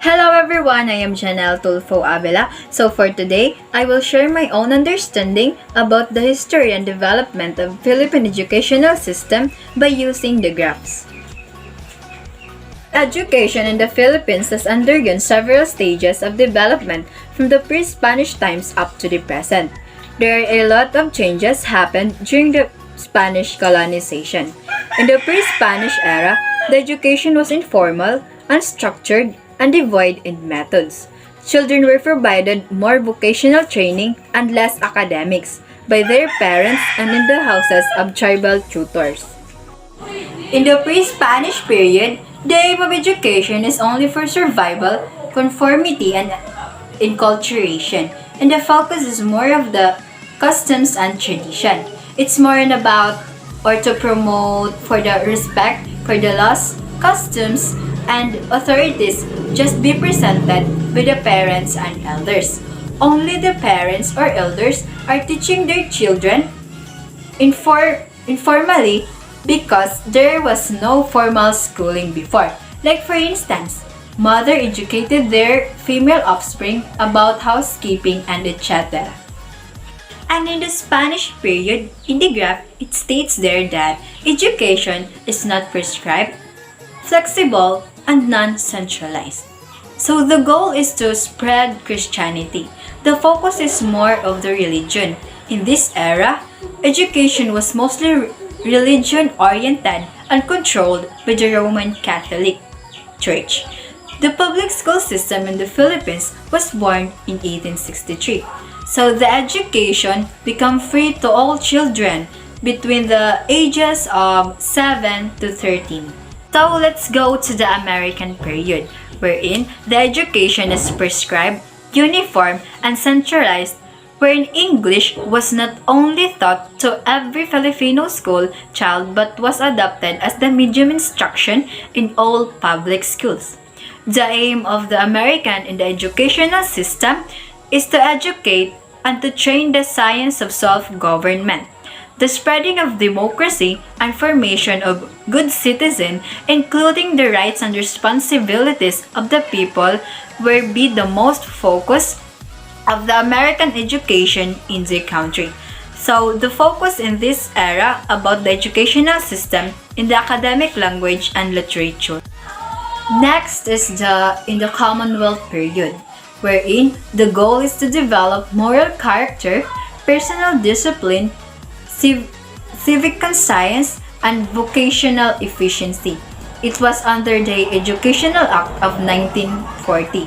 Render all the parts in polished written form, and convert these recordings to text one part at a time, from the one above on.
Hello everyone, I am Janelle Tulfo Avila. So for today, I will share my own understanding about the history and development of Philippine educational system by using the graphs. Education in the Philippines has undergone several stages of development from the pre-Spanish times up to the present. There are a lot of changes happened during the Spanish colonization. In the pre-Spanish era, the education was informal, unstructured, and devoid in methods. Children were provided more vocational training and less academics by their parents and in the houses of tribal tutors. In the pre-Spanish period, the aim of education is only for survival, conformity, and enculturation, and the focus is more of the customs and tradition. It's more about or to promote for the respect for the laws, customs, and authorities just be presented by the parents and elders. Only the parents or elders are teaching their children informally because there was no formal schooling before. Like for instance, mother educated their female offspring about housekeeping and etc. And in the Spanish period, in the graph, it states there that education is not prescribed, flexible, and non-centralized. So the goal is to spread Christianity. The focus is more of the religion. In this era, education was mostly religion-oriented and controlled by the Roman Catholic Church. The public school system in the Philippines was born in 1863. So the education became free to all children between the ages of 7 to 13. So let's go to the American period, wherein the education is prescribed, uniform, and centralized, wherein English was not only taught to every Filipino school child but was adopted as the medium instruction in all public schools. The aim of the American in the educational system is to educate and to train the science of self-government, the spreading of democracy and formation of good citizens, including the rights and responsibilities of the people, will be the most focus of the American education in the country. So the focus in this era about the educational system in the academic language and literature. Next is in the Commonwealth period, wherein the goal is to develop moral character, personal discipline, civic conscience, and vocational efficiency. It was under the Educational Act of 1940,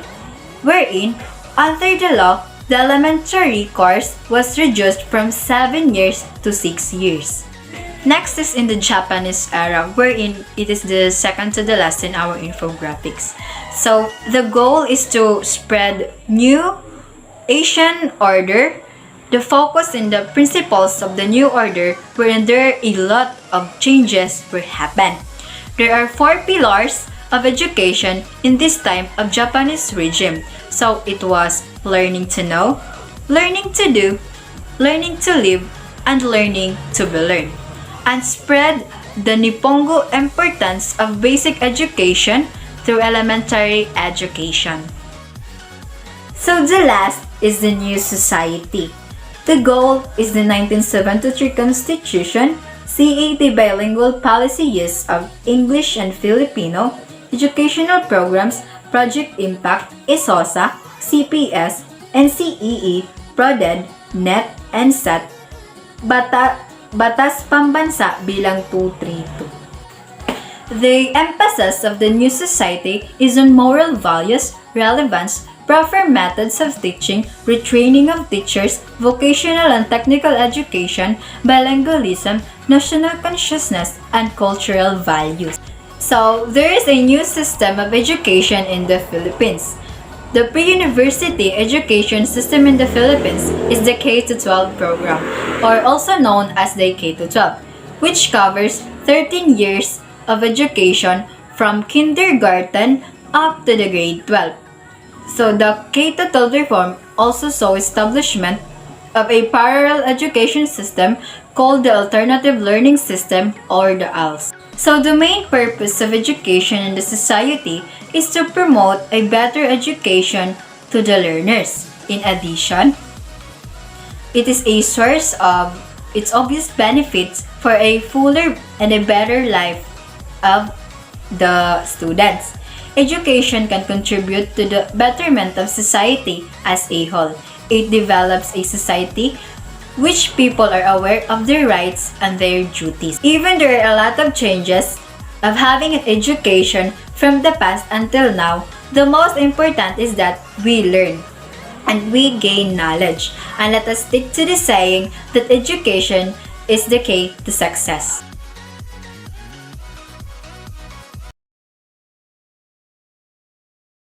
wherein, under the law, the elementary course was reduced from 7 years to 6 years. Next is in the Japanese era, wherein it is the second to the last in our infographics. So the goal is to spread new Asian order. The focus in the principles of the new order, wherein there are a lot of changes will happen. There are 4 pillars of education in this time of Japanese regime. So it was learning to know, learning to do, learning to live, and learning to be learned. And spread the Nippongo importance of basic education through elementary education. So the last is the new society. The goal is the 1973 Constitution, CAT bilingual policy use of English and Filipino, educational programs, Project Impact, ESOSA, CPS, NCEE, PRODED, NET, and SAT, Batas Pambansa bilang 232. The emphasis of the new society is on moral values, relevance, proper methods of teaching, retraining of teachers, vocational and technical education, bilingualism, national consciousness, and cultural values. So, there is a new system of education in the Philippines. The pre-university education system in the Philippines is the K-12 program, or also known as the K-12, which covers 13 years of education from kindergarten up to the grade 12. So the K-12 reform also saw establishment of a parallel education system called the Alternative Learning System or the ALS. So the main purpose of education in the society is to promote a better education to the learners. In addition, it is a source of its obvious benefits for a fuller and a better life of the students. Education can contribute to the betterment of society as a whole. It develops a society which people are aware of their rights and their duties. Even there are a lot of changes of having an education from the past until now, the most important is that we learn and we gain knowledge. And let us stick to the saying that education is the key to success.